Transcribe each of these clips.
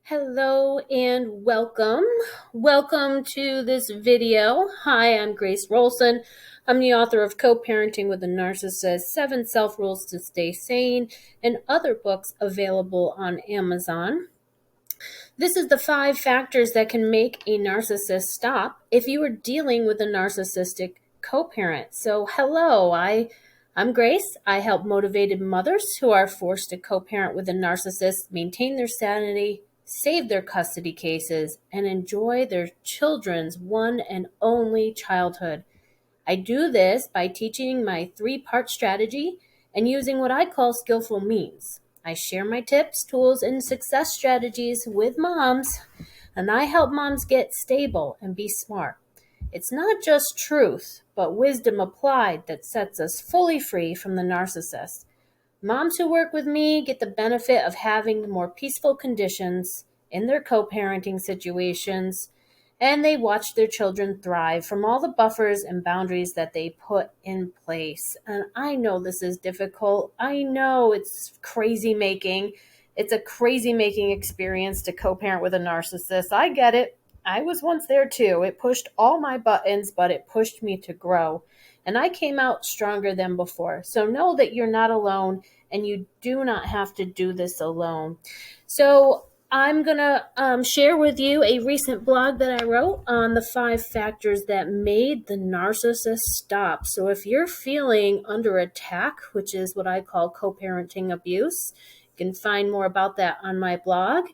Hello and welcome. Welcome to this video. Hi, I'm Grace Wroldon. I'm the author of Coparenting with a Narcissist, 7 Self-Rules to Stay Sane, and other books available on Amazon. This is the 5 factors that can make a narcissist stop if you are dealing with a narcissistic co-parent. So hello, I'm Grace. I help motivated mothers who are forced to co-parent with a narcissist maintain their sanity, save their custody cases, and enjoy their children's one and only childhood. I do this by teaching my 3-part strategy and using what I call skillful means. I share my tips, tools, and success strategies with moms, and I help moms get stable and be smart. It's not just truth, but wisdom applied that sets us fully free from the narcissist. Moms who work with me get the benefit of having more peaceful conditions in their co-parenting situations, and they watch their children thrive from all the buffers and boundaries that they put in place. And I know this is difficult. I know it's crazy making. It's a crazy making experience to co-parent with a narcissist. I get it. I was once there too. It pushed all my buttons, but it pushed me to grow. And I came out stronger than before. So know that you're not alone and you do not have to do this alone. So I'm going to share with you a recent blog that I wrote on the 5 factors that made the narcissist stop. So if you're feeling under attack, which is what I call co-parenting abuse, you can find more about that on my blog.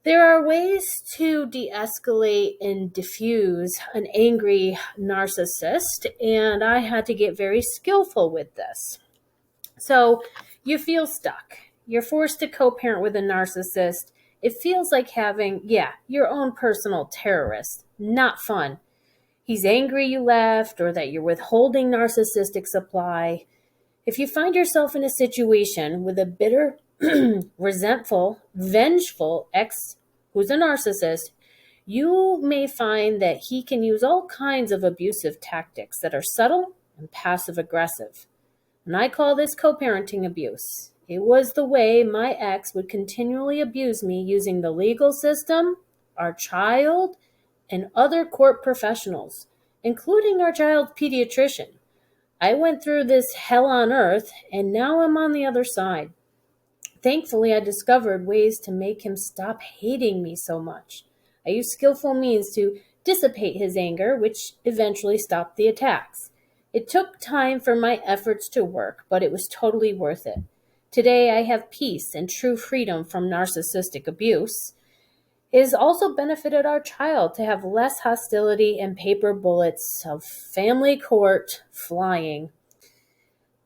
There are ways to de-escalate and diffuse an angry narcissist, and I had to get very skillful with this. So you feel stuck. You're forced to co-parent with a narcissist. It feels like having, your own personal terrorist. Not fun. He's angry you left or that you're withholding narcissistic supply. If you find yourself in a situation with a bitter, resentful, vengeful ex who's a narcissist, you may find that he can use all kinds of abusive tactics that are subtle and passive-aggressive. And I call this co-parenting abuse. It was the way my ex would continually abuse me using the legal system, our child, and other court professionals, including our child's pediatrician. I went through this hell on earth, and now I'm on the other side. Thankfully, I discovered ways to make him stop hating me so much. I used skillful means to dissipate his anger, which eventually stopped the attacks. It took time for my efforts to work, but it was totally worth it. Today, I have peace and true freedom from narcissistic abuse. It has also benefited our child to have less hostility and paper bullets of family court flying.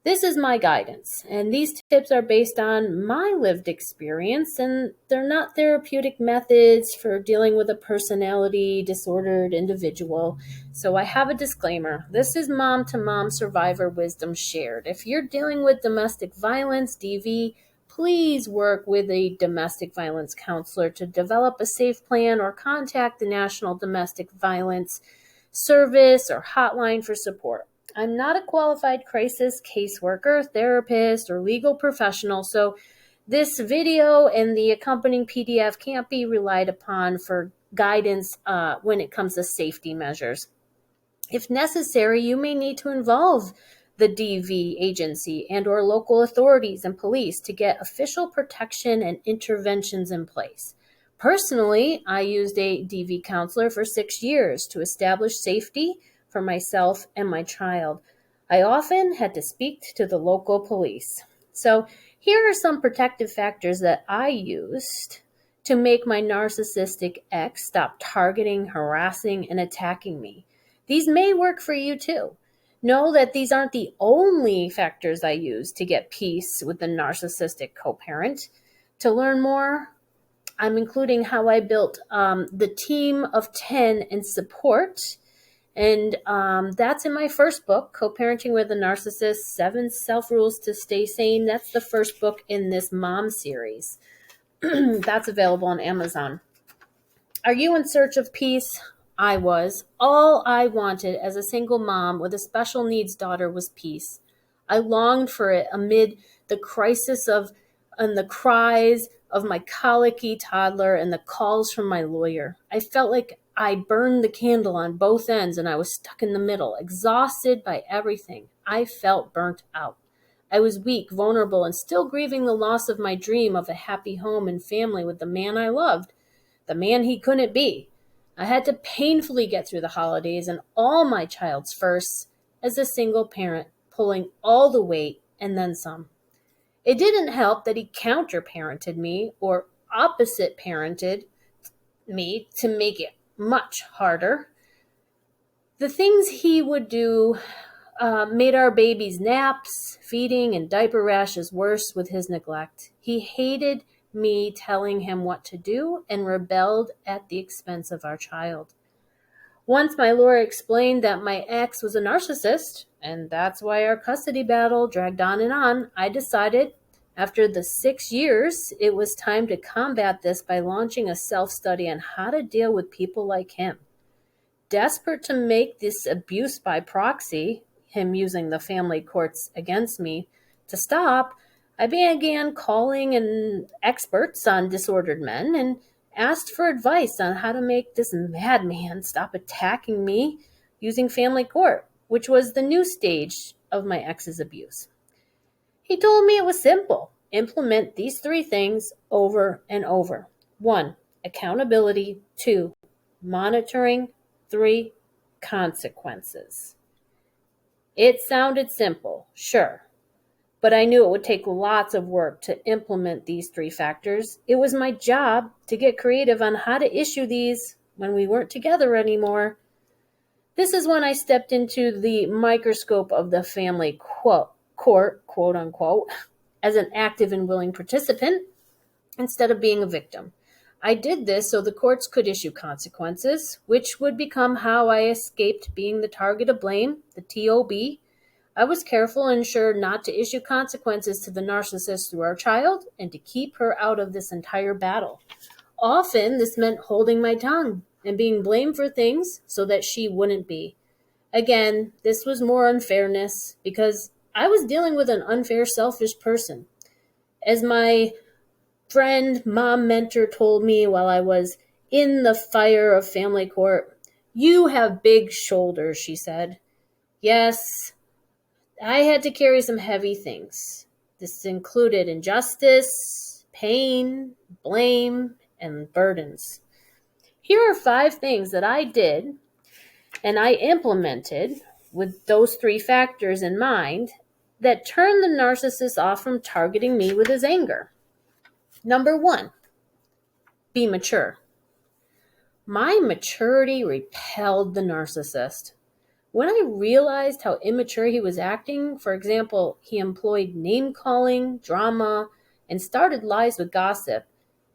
This is my guidance, and these tips are based on my lived experience, and they're not therapeutic methods for dealing with a personality disordered individual. So I have a disclaimer. This is mom-to-mom survivor wisdom shared. If you're dealing with domestic violence, DV, please work with a domestic violence counselor to develop a safe plan or contact the National Domestic Violence Service or hotline for support. I'm not a qualified crisis caseworker, therapist, or legal professional, so this video and the accompanying PDF can't be relied upon for guidance when it comes to safety measures. If necessary, you may need to involve the DV agency and or local authorities and police to get official protection and interventions in place. Personally, I used a DV counselor for 6 years to establish safety for myself and my child. I often had to speak to the local police. So here are some protective factors that I used to make my narcissistic ex stop targeting, harassing, and attacking me. These may work for you too. Know that these aren't the only factors I use to get peace with the narcissistic co-parent. To learn more, I'm including how I built the team of 10 and support. And that's in my first book, Co-Parenting with a Narcissist, 7 Self-Rules to Stay Sane. That's the first book in this mom series. That's available on Amazon. Are you in search of peace? I was. All I wanted as a single mom with a special needs daughter was peace. I longed for it amid the crisis and the cries, of my colicky toddler and the calls from my lawyer. I felt like I burned the candle on both ends and I was stuck in the middle, exhausted by everything. I felt burnt out. I was weak, vulnerable, and still grieving the loss of my dream of a happy home and family with the man I loved, the man he couldn't be. I had to painfully get through the holidays and all my child's firsts as a single parent, pulling all the weight and then some. It didn't help that he counter-parented me or opposite parented me to make it much harder. The things he would do made our baby's naps, feeding, and diaper rashes worse with his neglect. He hated me telling him what to do and rebelled at the expense of our child. Once my lawyer explained that my ex was a narcissist, and that's why our custody battle dragged on and on, I decided after the 6 years, it was time to combat this by launching a self-study on how to deal with people like him. Desperate to make this abuse by proxy, him using the family courts against me, to stop, I began calling in experts on disordered men and asked for advice on how to make this madman stop attacking me using family court, which was the new stage of my ex's abuse. He told me it was simple. Implement these 3 things over and over. 1, accountability. 2, monitoring. 3, consequences. It sounded simple, sure, but I knew it would take lots of work to implement these 3 factors. It was my job to get creative on how to issue these when we weren't together anymore. This is when I stepped into the microscope of the family court, quote unquote, as an active and willing participant instead of being a victim. I did this so the courts could issue consequences, which would become how I escaped being the target of blame, the TOB. I was careful and ensured not to issue consequences to the narcissist through our child and to keep her out of this entire battle. Often, this meant holding my tongue and being blamed for things so that she wouldn't be. Again, this was more unfairness because I was dealing with an unfair, selfish person. As my friend, mom mentor told me while I was in the fire of family court, "You have big shoulders," she said. Yes, I had to carry some heavy things. This included injustice, pain, blame, and burdens. Here are 5 things that I did and I implemented with those 3 factors in mind that turned the narcissist off from targeting me with his anger. Number 1, be mature. My maturity repelled the narcissist. When I realized how immature he was acting, for example, he employed name-calling, drama, and started lies with gossip,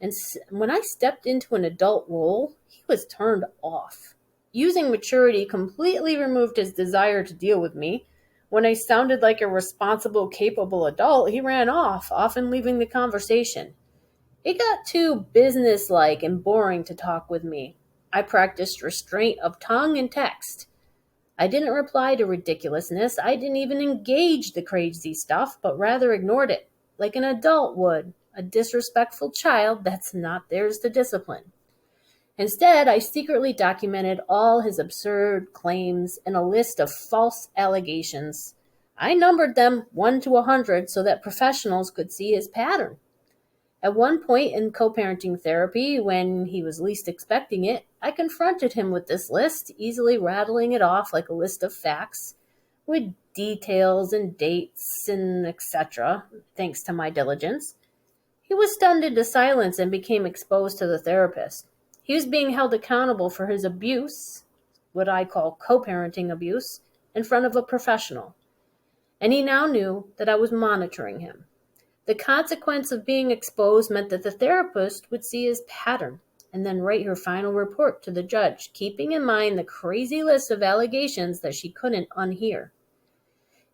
and when I stepped into an adult role, he was turned off. Using maturity completely removed his desire to deal with me. When I sounded like a responsible, capable adult, he ran off, often leaving the conversation. It got too businesslike and boring to talk with me. I practiced restraint of tongue and text. I didn't reply to ridiculousness. I didn't even engage the crazy stuff, but rather ignored it, like an adult would, a disrespectful child that's not theirs to discipline. Instead, I secretly documented all his absurd claims in a list of false allegations. I numbered them 1 to 100 so that professionals could see his pattern. At one point in co-parenting therapy, when he was least expecting it, I confronted him with this list, easily rattling it off like a list of facts, with details and dates and etc., thanks to my diligence. He was stunned into silence and became exposed to the therapist. He was being held accountable for his abuse, what I call co-parenting abuse, in front of a professional. And he now knew that I was monitoring him. The consequence of being exposed meant that the therapist would see his pattern and then write her final report to the judge, keeping in mind the crazy list of allegations that she couldn't unhear.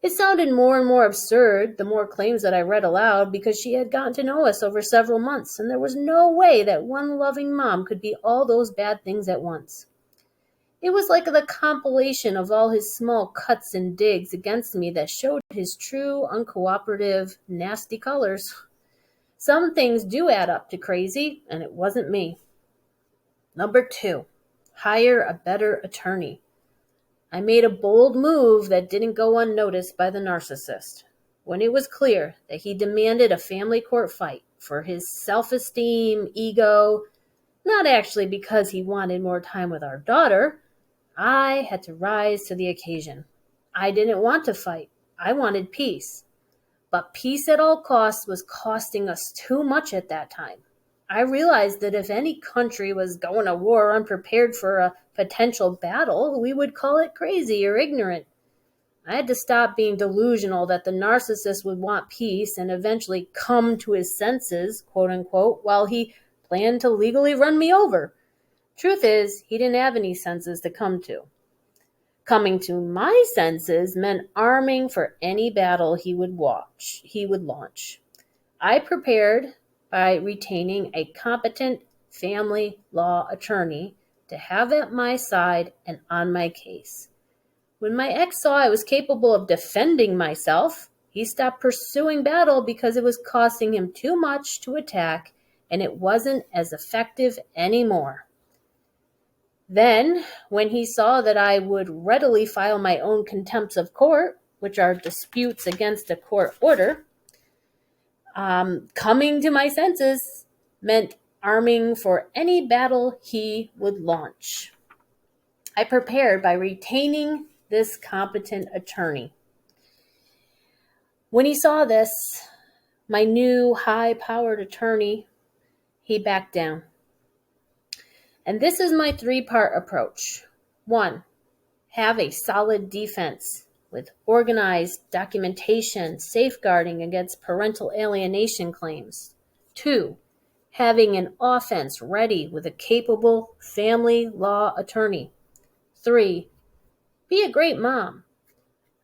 It sounded more and more absurd the more claims that I read aloud because she had gotten to know us over several months, and there was no way that one loving mom could be all those bad things at once. It was like the compilation of all his small cuts and digs against me that showed his true, uncooperative, nasty colors. Some things do add up to crazy, and it wasn't me. Number 2, hire a better attorney. I made a bold move that didn't go unnoticed by the narcissist. When it was clear that he demanded a family court fight for his self-esteem, ego, not actually because he wanted more time with our daughter, I had to rise to the occasion. I didn't want to fight. I wanted peace. But peace at all costs was costing us too much at that time. I realized that if any country was going to war unprepared for a potential battle, we would call it crazy or ignorant. I had to stop being delusional that the narcissist would want peace and eventually come to his senses, quote unquote, while he planned to legally run me over. Truth is, he didn't have any senses to come to. Coming to my senses meant arming for any battle he would launch. I prepared by retaining a competent family law attorney to have at my side and on my case. When my ex saw I was capable of defending myself, he stopped pursuing battle because it was costing him too much to attack and it wasn't as effective anymore. Then, when he saw that I would readily file my own contempts of court, which are disputes against a court order, coming to my senses meant arming for any battle he would launch. I prepared by retaining this competent attorney. When he saw this, my new high-powered attorney, he backed down. And this is my 3-part approach. 1, have a solid defense with organized documentation, safeguarding against parental alienation claims. 2, having an offense ready with a capable family law attorney. 3, be a great mom.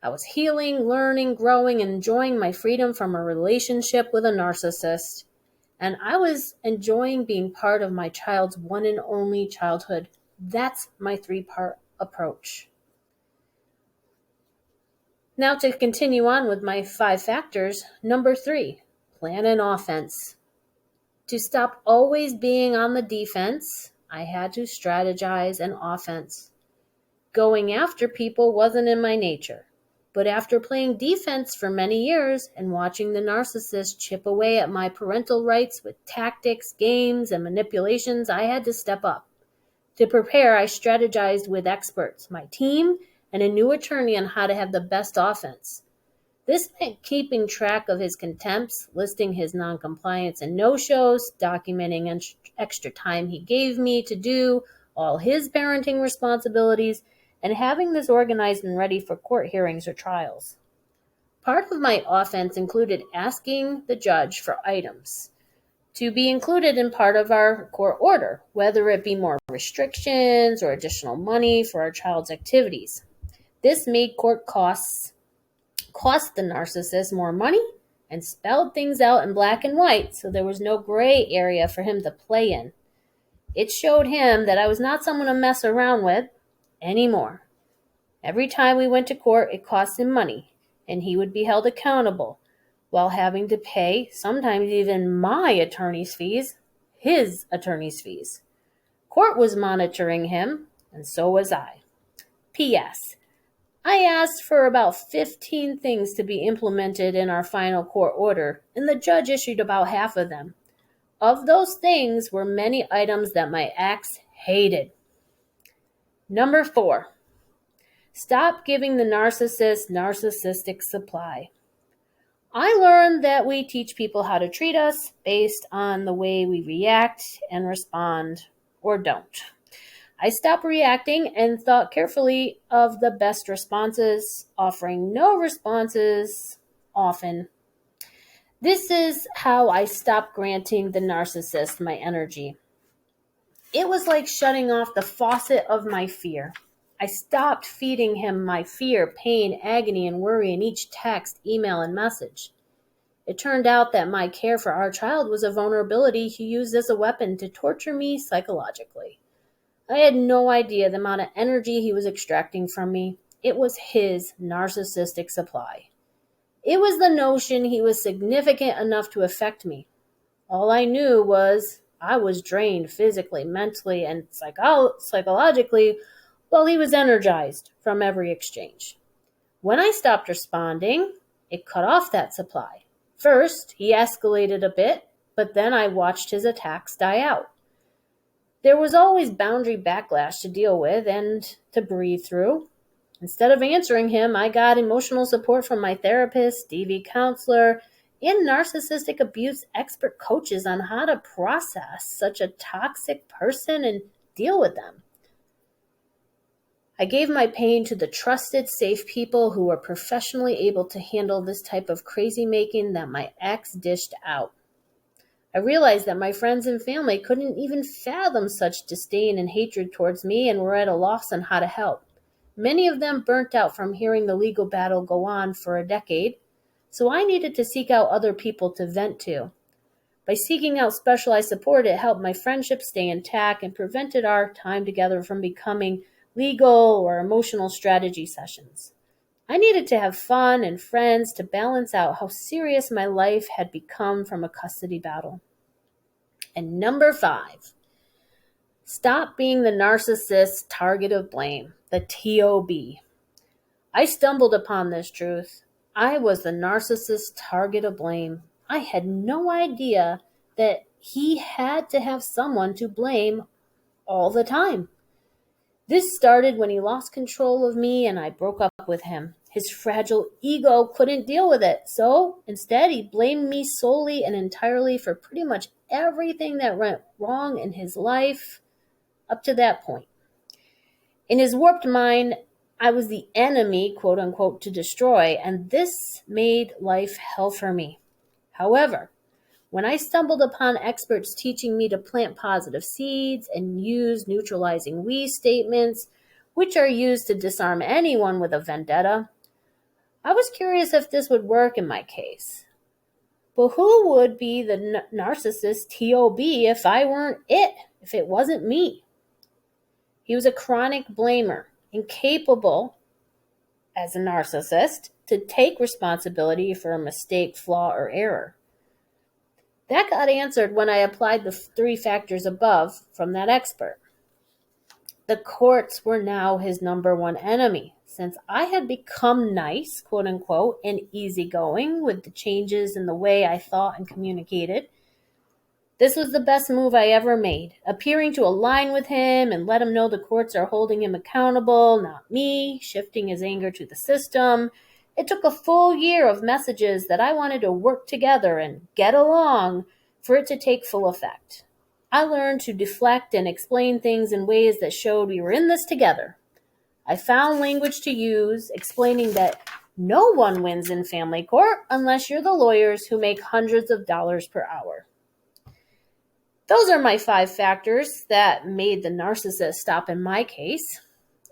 I was healing, learning, growing, and enjoying my freedom from a relationship with a narcissist. And I was enjoying being part of my child's one and only childhood. That's my 3-part approach. Now to continue on with my 5 factors. Number 3, plan an offense. To stop always being on the defense, I had to strategize an offense. Going after people wasn't in my nature. But after playing defense for many years and watching the narcissist chip away at my parental rights with tactics, games, and manipulations, I had to step up. To prepare, I strategized with experts, my team, and a new attorney on how to have the best offense. This meant keeping track of his contempts, listing his noncompliance and no-shows, documenting extra time he gave me to do all his parenting responsibilities, and having this organized and ready for court hearings or trials. Part of my offense included asking the judge for items to be included in part of our court order, whether it be more restrictions or additional money for our child's activities. This made court cost the narcissist more money and spelled things out in black and white, so there was no gray area for him to play in. It showed him that I was not someone to mess around with anymore. Every time we went to court, it cost him money, and he would be held accountable while having to pay, sometimes even my attorney's fees, his attorney's fees. Court was monitoring him, and so was I. P.S. I asked for about 15 things to be implemented in our final court order, and the judge issued about half of them. Of those things were many items that my ex hated. Number 4, stop giving the narcissist narcissistic supply. I learned that we teach people how to treat us based on the way we react and respond or don't. I stopped reacting and thought carefully of the best responses, offering no responses often. This is how I stopped granting the narcissist my energy. It was like shutting off the faucet of my fear. I stopped feeding him my fear, pain, agony, and worry in each text, email, and message. It turned out that my care for our child was a vulnerability he used as a weapon to torture me psychologically. I had no idea the amount of energy he was extracting from me. It was his narcissistic supply. It was the notion he was significant enough to affect me. All I knew was I was drained physically, mentally, and psychologically, while he was energized from every exchange. When I stopped responding, it cut off that supply. First, he escalated a bit, but then I watched his attacks die out. There was always boundary backlash to deal with and to breathe through. Instead of answering him, I got emotional support from my therapist, DV counselor, and narcissistic abuse expert coaches on how to process such a toxic person and deal with them. I gave my pain to the trusted, safe people who were professionally able to handle this type of crazy making that my ex dished out. I realized that my friends and family couldn't even fathom such disdain and hatred towards me and were at a loss on how to help. Many of them burnt out from hearing the legal battle go on for a decade, so I needed to seek out other people to vent to. By seeking out specialized support, it helped my friendship stay intact and prevented our time together from becoming legal or emotional strategy sessions. I needed to have fun and friends to balance out how serious my life had become from a custody battle. And number 5, stop being the narcissist target of blame, the TOB. I stumbled upon this truth. I was the narcissist target of blame. I had no idea that he had to have someone to blame all the time. This started when he lost control of me and I broke up with him. His fragile ego couldn't deal with it, so instead he blamed me solely and entirely for pretty much everything that went wrong in his life up to that point. In his warped mind, I was the enemy, quote unquote, to destroy, and this made life hell for me. However, when I stumbled upon experts teaching me to plant positive seeds and use neutralizing we statements, which are used to disarm anyone with a vendetta, I was curious if this would work in my case. But who would be the narcissist TOB if I weren't it, if it wasn't me? He was a chronic blamer, incapable, as a narcissist, to take responsibility for a mistake, flaw, or error. That got answered when I applied the 3 factors above from that expert. The courts were now his number 1 enemy, since I had become nice, quote unquote, and easygoing with the changes in the way I thought and communicated. This was the best move I ever made, appearing to align with him and let him know the courts are holding him accountable, not me, shifting his anger to the system. It took a full year of messages that I wanted to work together and get along for it to take full effect. I learned to deflect and explain things in ways that showed we were in this together. I found language to use, explaining that no one wins in family court unless you're the lawyers who make hundreds of dollars per hour. Those are my 5 factors that made the narcissist stop in my case.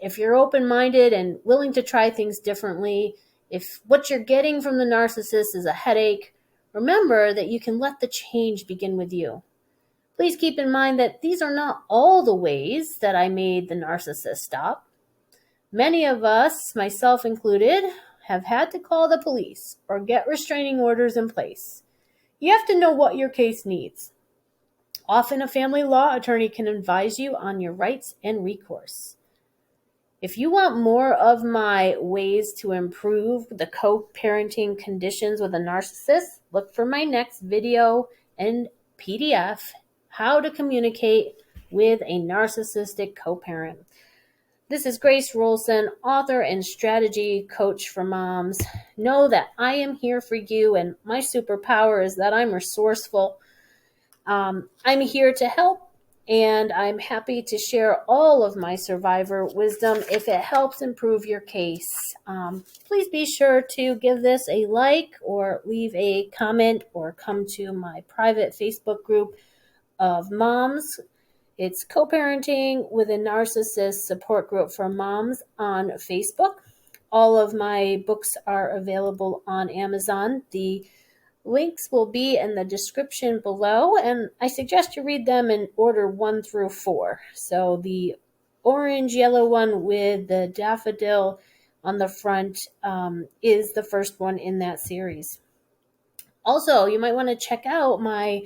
If you're open-minded and willing to try things differently, if what you're getting from the narcissist is a headache, remember that you can let the change begin with you. Please keep in mind that these are not all the ways that I made the narcissist stop. Many of us, myself included, have had to call the police or get restraining orders in place. You have to know what your case needs. Often a family law attorney can advise you on your rights and recourse. If you want more of my ways to improve the co-parenting conditions with a narcissist, look for my next video and PDF, How to Communicate with a Narcissistic Co-Parent. This is Grace Wroldon, author and strategy coach for moms. Know that I am here for you, and my superpower is that I'm resourceful. I'm here to help, and I'm happy to share all of my survivor wisdom if it helps improve your case. Please be sure to give this a like or leave a comment or come to my private Facebook group of moms. It's Co-Parenting with a Narcissist support group for moms on Facebook. All of my books are available on Amazon. The links will be in the description below, and I suggest you read them in order 1 through 4. So the orange yellow one with the daffodil on the front is the first one in that series. Also, you might want to check out my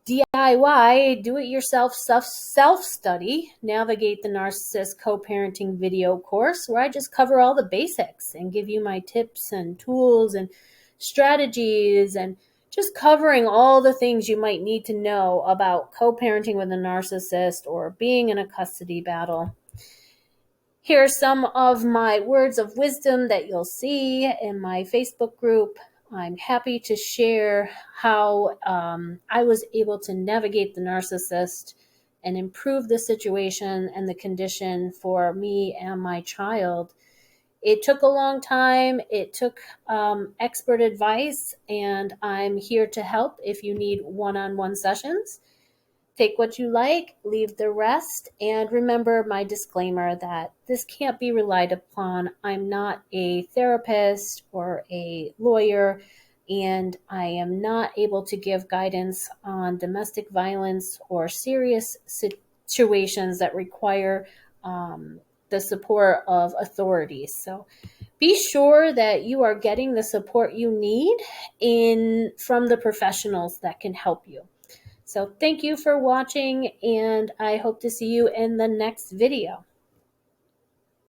DIY, do-it-yourself self-study, Navigate the Narcissist Co-Parenting video course, where I just cover all the basics and give you my tips and tools and strategies and just covering all the things you might need to know about co-parenting with a narcissist or being in a custody battle. Here are some of my words of wisdom that you'll see in my Facebook group. I'm happy to share how I was able to navigate the narcissist and improve the situation and the condition for me and my child. It took a long time. It took expert advice, and I'm here to help if you need one-on-one sessions. Take what you like, leave the rest, and remember my disclaimer that this can't be relied upon. I'm not a therapist or a lawyer, and I am not able to give guidance on domestic violence or serious situations that require the support of authorities. So be sure that you are getting the support you need from the professionals that can help you. So thank you for watching, and I hope to see you in the next video.